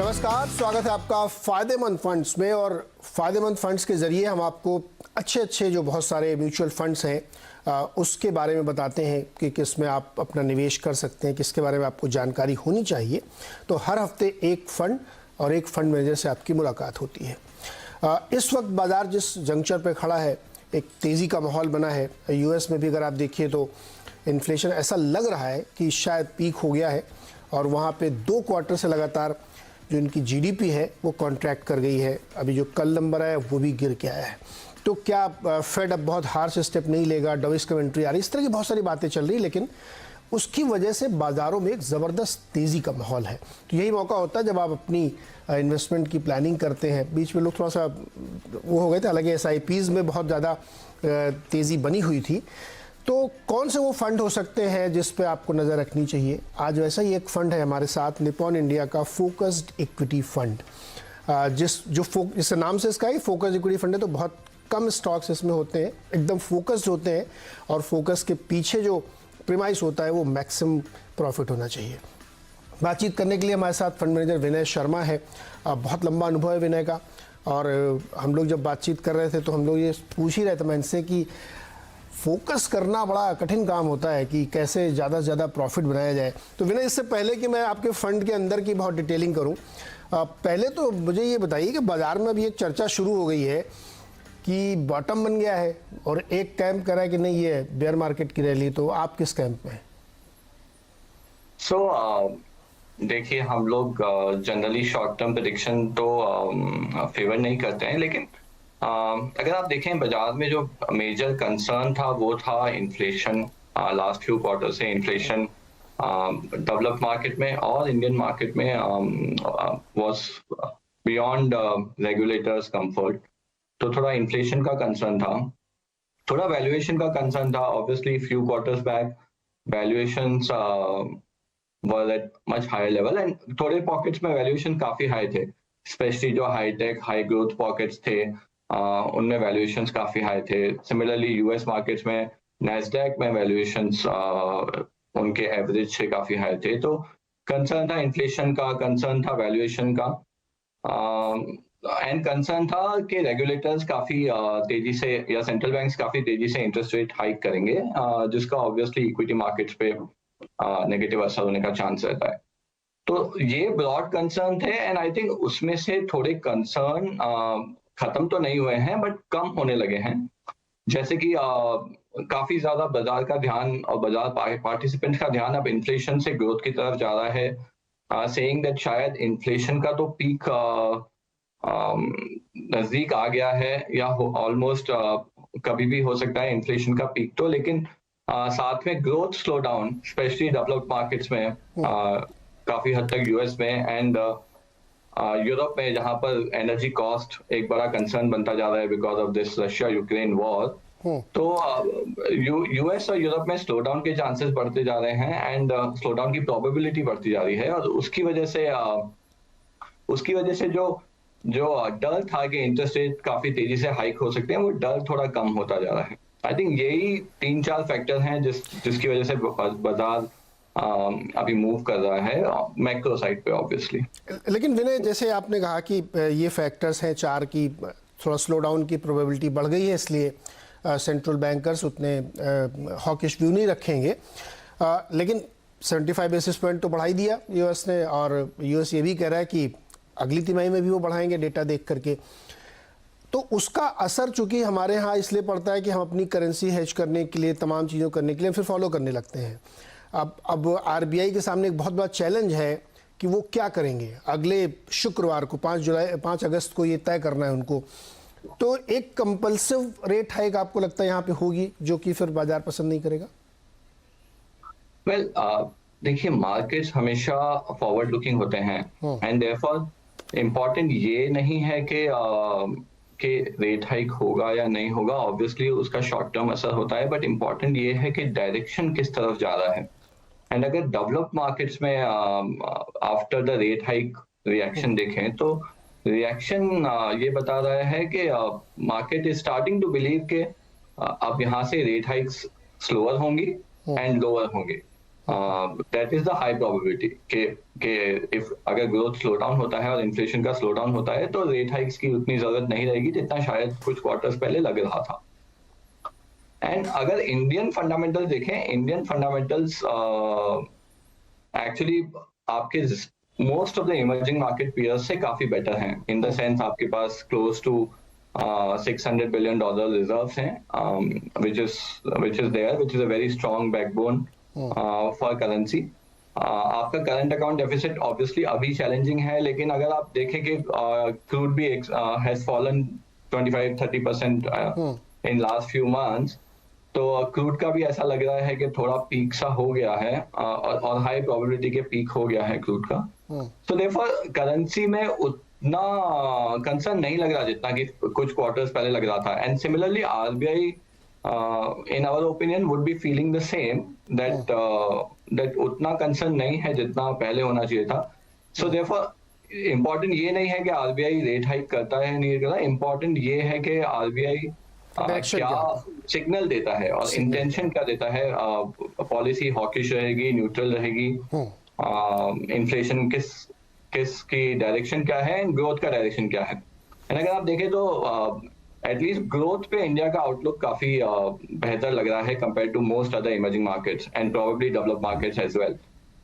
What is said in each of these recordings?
नमस्कार, स्वागत है आपका फ़ायदेमंद फंड्स में। और फ़ायदेमंद फंड्स के ज़रिए हम आपको अच्छे जो बहुत सारे म्यूचुअल फंड्स हैं उसके बारे में बताते हैं कि किस में आप अपना निवेश कर सकते हैं, किसके बारे में आपको जानकारी होनी चाहिए। तो हर हफ्ते एक फ़ंड और एक फ़ंड मैनेजर से आपकी मुलाकात होती है। इस वक्त बाज़ार जिस जंक्चर पर खड़ा है, एक तेज़ी का माहौल बना है। US में भी अगर आप देखिए तो इन्फ्लेशन ऐसा लग रहा है कि शायद पीक हो गया है और वहाँ पे 2 क्वार्टर से लगातार जो इनकी GDP है वो कॉन्ट्रैक्ट कर गई है। अभी जो कल नंबर आया वो भी गिर के आया है। तो क्या फेड अब बहुत हार्श स्टेप नहीं लेगा, डविस कमेंट्री आ रही, इस तरह की बहुत सारी बातें चल रही, लेकिन उसकी वजह से बाज़ारों में एक ज़बरदस्त तेज़ी का माहौल है। तो यही मौका होता है जब आप अपनी इन्वेस्टमेंट की प्लानिंग करते हैं। बीच में लोग थोड़ा सा वो हो गए थे, हालांकि SIPs में बहुत ज़्यादा तेज़ी बनी हुई थी। तो कौन से वो फंड हो सकते हैं जिस पे आपको नज़र रखनी चाहिए? आज वैसा ही एक फ़ंड है हमारे साथ, निपॉन इंडिया का फोकस्ड इक्विटी फंड। इस नाम से इसका ही फोकस्ड इक्विटी फंड है, तो बहुत कम स्टॉक्स इसमें होते हैं, एकदम फोकस्ड होते हैं और फोकस के पीछे जो प्रीमाइस होता है वो मैक्सिमम प्रॉफिट होना चाहिए। बातचीत करने के लिए हमारे साथ फंड मैनेजर विनय शर्मा है। बहुत लंबा अनुभव है विनय का, और हम लोग जब बातचीत कर रहे थे तो हम लोग ये पूछ ही रहे थे मैं इनसे कि फोकस करना बड़ा कठिन काम होता है कि कैसे ज़्यादा से ज़्यादा प्रॉफिट बनाया जाए। तो विनय, इससे पहले कि मैं आपके फ़ंड के अंदर की बहुत डिटेलिंग करूं, पहले तो मुझे ये बताइए कि बाज़ार में अभी एक चर्चा शुरू हो गई है कि बॉटम बन गया है और एक कैंप करा है कि नहीं ये बेयर मार्केट की रैली। तो आप किस कैंप में हैं? देखिए, हम लोग जनरली शॉर्ट टर्म प्रेडिक्शन तो फेवर नहीं करते हैं, लेकिन अगर आप देखें बाजार में जो मेजर कंसर्न था वो था इन्फ्लेशन। लास्ट फ्यू क्वार्टर से इन्फ्लेशन डेवलप्ड मार्केट में और इंडियन मार्केट में वाज बियॉन्ड रेगुलेटर्स कंफर्ट। तो थोड़ा इन्फ्लेशन का कंसर्न था, थोड़ा वैल्यूएशन का कंसर्न था। Obviously few quarters back valuations were at much higher level and थोड़े पॉकेट्स में वैल्यूएशन काफी हाई थे, स्पेशली जो हाईटेक हाई ग्रोथ पॉकेट्स थे उनमें वैल्यूएशंस काफी हाई थे। सिमिलरली US मार्केट्स में नैस्डैक में वैल्यूएशंस उनके एवरेज से काफी हाई थे। तो कंसर्न था इन्फ्लेशन का, कंसर्न था वैल्यूएशन का, एंड कंसर्न था कि रेगुलेटर्स काफी तेजी से या सेंट्रल बैंक्स काफी तेजी से इंटरेस्ट रेट हाइक करेंगे, जिसका ऑब्वियसली इक्विटी मार्केट्स पे नेगेटिव असर होने का चांस रहता है। तो ये ब्रॉड कंसर्न थे एंड आई थिंक उसमें से थोड़े कंसर्न खत्म तो नहीं हुए हैं बट कम होने लगे हैं। जैसे कि काफी ज्यादा बाजार का ध्यान और बाजार पार्टिसिपेंट का ध्यान अब इन्फ्लेशन से ग्रोथ की तरफ जा रहा है, सेइंग दैट शायद इन्फ्लेशन का तो पीक नजदीक आ गया है या ऑलमोस्ट कभी भी हो सकता है इन्फ्लेशन का पीक तो, लेकिन साथ में growth slow down specially developed markets में काफी हद तक US में एंड यूरोप में, जहां पर एनर्जी कॉस्ट एक बड़ा कंसर्न बनता जा रहा है because of this Russia Ukraine war. तो US और यूरोप में स्लो डाउन के चांसेस बढ़ते जा रहे हैं एंड स्लो डाउन की प्रोबेबिलिटी बढ़ती जा रही है, और उसकी वजह से जो डर था कि इंटरेस्ट रेट काफी तेजी से हाइक हो सकते हैं, वो डर थोड़ा कम होता जा रहा है। आई थिंक यही 3-4 फैक्टर हैं जिसकी वजह से बाजार अभी मूव कर रहा है मैक्रो साइड पे ऑब्वियसली। लेकिन विनय, जैसे आपने कहा कि ये फैक्टर्स हैं 4 की, थोड़ा स्लो डाउन की प्रोबेबिलिटी बढ़ गई है, इसलिए सेंट्रल बैंकर्स उतने हॉकिश व्यू नहीं रखेंगे, लेकिन 75 बेसिस पॉइंट तो बढ़ा ही दिया US ने, और US ये भी कह रहा है कि अगली तिमाही में भी वो बढ़ाएंगे डेटा देख करके। तो उसका असर चूंकि हमारे यहाँ इसलिए पड़ता है कि हम अपनी करेंसी हेज करने के लिए, तमाम चीज़ों करने के लिए फिर फॉलो करने लगते हैं। अब RBI के सामने एक बहुत बड़ा चैलेंज है कि वो क्या करेंगे। अगले शुक्रवार को 5 अगस्त को ये तय करना है उनको। तो एक कंपल्सिव रेट हाइक आपको लगता है यहाँ पे होगी जो कि फिर बाजार पसंद नहीं करेगा? देखिए, मार्केट्स हमेशा फॉरवर्ड लुकिंग होते हैं एंड देयरफॉर इम्पोर्टेंट ये नहीं है कि रेट हाइक होगा या नहीं होगा। ऑब्वियसली उसका शॉर्ट टर्म असर होता है, बट इम्पोर्टेंट ये है कि डायरेक्शन किस तरफ जा रहा है। एंड अगर डेवलप्ड मार्केट्स में after the rate hike reaction देखें तो रिएक्शन ये बता रहा है कि market is starting to believe कि अब यहाँ से रेट हाइक्स स्लोअर होंगी एंड लोअर होंगे। That is the high probability कि इफ अगर ग्रोथ स्लो डाउन होता है और इन्फ्लेशन का स्लो डाउन होता है तो रेट हाइक्स की उतनी जरूरत नहीं रहेगी जितना शायद कुछ क्वार्टर्स पहले लग रहा था। एंड अगर इंडियन फंडामेंटल्स देखें, इंडियन फंडामेंटल्स एक्चुअली आपके most of the emerging market peers से काफी बेटर हैं, इन द सेंस आपके पास क्लोज टू $600 billion रिजर्व्स हैं, which is there, which is a very strong backbone for currency. आपका करंट अकाउंट डेफिसिट ऑब्वियसली अभी challenging है, लेकिन अगर आप देखें कि क्रूड भी has fallen 25-30% in last few months, तो क्रूड का भी ऐसा लग रहा है कि थोड़ा पीक सा हो गया है, और हाई प्रोबेबिलिटी के पीक हो गया है क्रूड का। सो देयरफॉर करेंसी में उतना कंसर्न नहीं लग रहा जितना कि कुछ क्वार्टर्स पहले लग रहा था। And similarly RBI in our opinion would be feeling the same, that that उतना कंसर्न नहीं है जितना पहले होना चाहिए था। सो देयरफॉर इम्पोर्टेंट ये नहीं है कि आरबीआई रेट हाइक करता है नहीं करता, इम्पोर्टेंट ये है कि आरबीआई क्या सिग्नल देता है और इंटेंशन क्या देता है। पॉलिसी हॉकिश रहेगी, न्यूट्रल रहेगी, इन्फ्लेशन किस की डायरेक्शन क्या है, ग्रोथ का डायरेक्शन क्या है। एंड अगर आप देखें तो एटलीस्ट ग्रोथ पे इंडिया का आउटलुक काफी बेहतर लग रहा है compare to most other emerging markets and probably developed markets as well.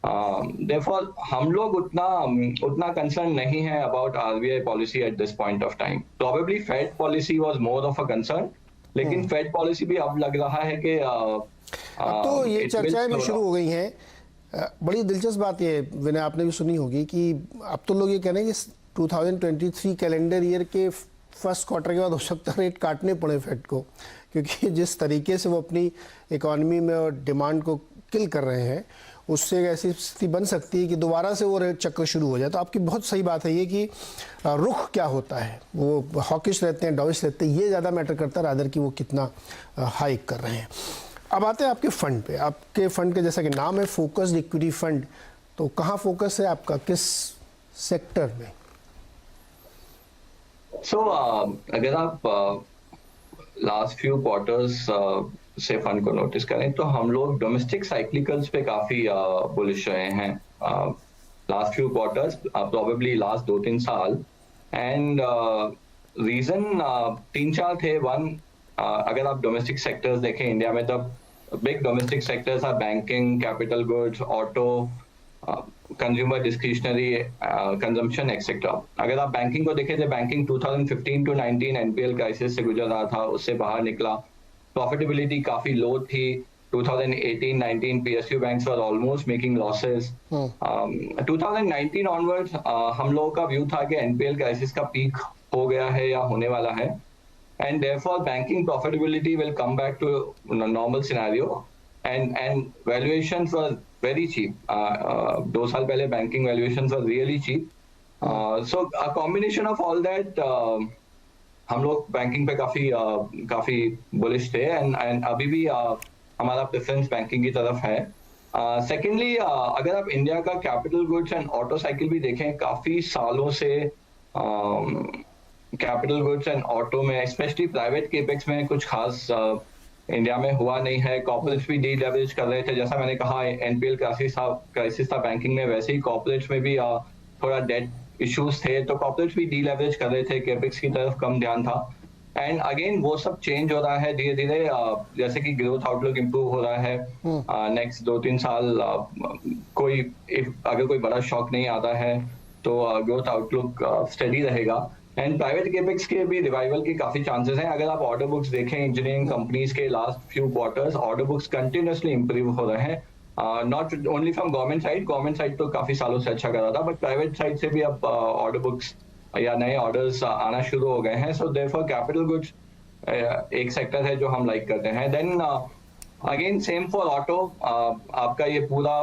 Therefore हम लोग उतना कंसर्न नहीं है about RBI policy at this point of time. Probably Fed policy was more of a concern, लेकिन फेड पॉलिसी भी अब लग रहा है कि तो ये चर्चाएं भी शुरू हो गई हैं। बड़ी दिलचस्प बात ये विनय आपने भी सुनी होगी कि अब तो लोग ये कह रहे हैं कि 2023 कैलेंडर ईयर के फर्स्ट क्वार्टर के बाद हो सकता है रेट काटने पड़े फेड को, क्योंकि जिस तरीके से वो अपनी इकोनॉमी में और डिमांड को किल कर रहे हैं, उससे ऐसी स्थिति बन सकती है कि दोबारा से वो रेट चक्कर शुरू हो जाए। तो आपकी बहुत सही बात है ये कि रुख क्या होता है, वो हॉकिश रहते हैं, डॉविश रहते हैं, ये ज़्यादा मैटर करता है रादर कि वो कितना हाइक कर रहे हैं। अब आते हैं आपके फंड पे। आपके फंड के जैसा कि नाम है फोकस्ड इक्विटी फंड, तो कहाँ फोकस है आपका, किस सेक्टर में? अगर आप लास्ट फ्यू क्वार्टर्स से फंड को नोटिस करें तो हम लोग डोमेस्टिक साइक्लिकल्स पे काफी बुलिश रहे हैं last few quarters, probably last 2-3 साल। एंड रीजन 3-4 थे। वन, अगर आप डोमेस्टिक सेक्टर्स देखें इंडिया में, तब big domestic sectors are banking, capital goods, auto, consumer discretionary consumption etcetera. अगर आप बैंकिंग को देखें तो बैंकिंग 2015 to 19 एनपीएल क्राइसिस से गुजर रहा था, उससे बाहर निकला, प्रॉफिटेबिलिटी काफी लो थी। 2018-19 PSU banks were almost making losses. 2019 onwards हम लोगों का व्यू था कि एनपीएल क्राइसिस का पीक हो गया है या होने वाला है, and therefore banking profitability will come back to normal scenario, and valuations were very cheap. 2 साल पहले banking valuations were really cheap. So a combination of all that, हम लोग बैंकिंग पे काफी बुलिश थे, एंड अभी भी हमारा प्रेफरेंस बैंकिंग की तरफ है। सेकेंडली, अगर आप इंडिया का capital goods and auto cycle भी देखें, काफी सालों से कैपिटल गुड्स एंड ऑटो में, स्पेशली प्राइवेट केपेक्स में कुछ खास इंडिया में हुआ नहीं है। कॉर्पोरेट्स भी डी-लेवरेज कर रहे थे, जैसा मैंने कहा एनपीएल क्राइसिस था बैंकिंग में, वैसे ही कॉर्पोरेट्स में भी थोड़ा डेट इश्यूज थे, तो कॉर्पोरेट्स भी डी-लेवरेज कर रहे थे, केपेक्स की तरफ कम ध्यान था। एंड अगेन वो सब चेंज हो रहा है धीरे धीरे, जैसे कि ग्रोथ आउटलुक इम्प्रूव हो रहा है नेक्स्ट 2-3 साल। अगर कोई बड़ा शॉक नहीं आता है तो ग्रोथ आउटलुक स्टेडी रहेगा, एंड प्राइवेट केपेक्स के भी रिवाइवल के काफी चांसेस हैं। अगर आप ऑर्डर बुक्स देखें इंजीनियरिंग कंपनीज के last few quarters, order books continuously improve हो रहे हैं, not only from government side तो काफी सालों से अच्छा कर रहा था, बट प्राइवेट साइड से भी अब ऑर्डर बुक्स या नए ऑर्डर्स आना शुरू हो गए हैं। सो देयरफॉर कैपिटल गुड्स एक सेक्टर है जो हम लाइक करते हैं। Then again same for auto, आपका ये पूरा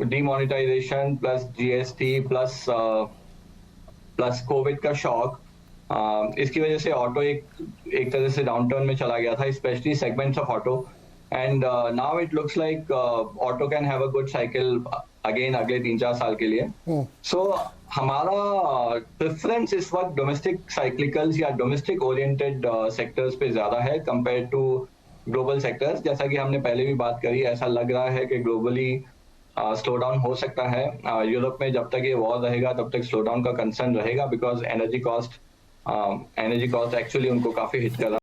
demonetisation plus GST plus Covid का शॉक, इसकी वजह से ऑटो एक तरह से डाउनटर्न में चला गया था, specially segments of auto, and now it looks like auto can have a good cycle again अगले 3-4 साल के लिए। सो हमारा प्रेफरेंस इस वक्त डोमेस्टिक साइक्लिकल्स या डोमेस्टिक ओरिएंटेड सेक्टर्स पे ज्यादा है कंपेयर टू ग्लोबल सेक्टर्स। जैसा कि हमने पहले भी बात करी, ऐसा लग रहा है कि ग्लोबली स्लो डाउन हो सकता है। यूरोप में जब तक ये वॉर रहेगा तब तक स्लो डाउन का कंसर्न रहेगा, बिकॉज एनर्जी कॉस्ट एक्चुअली उनको काफी हिट कर रहा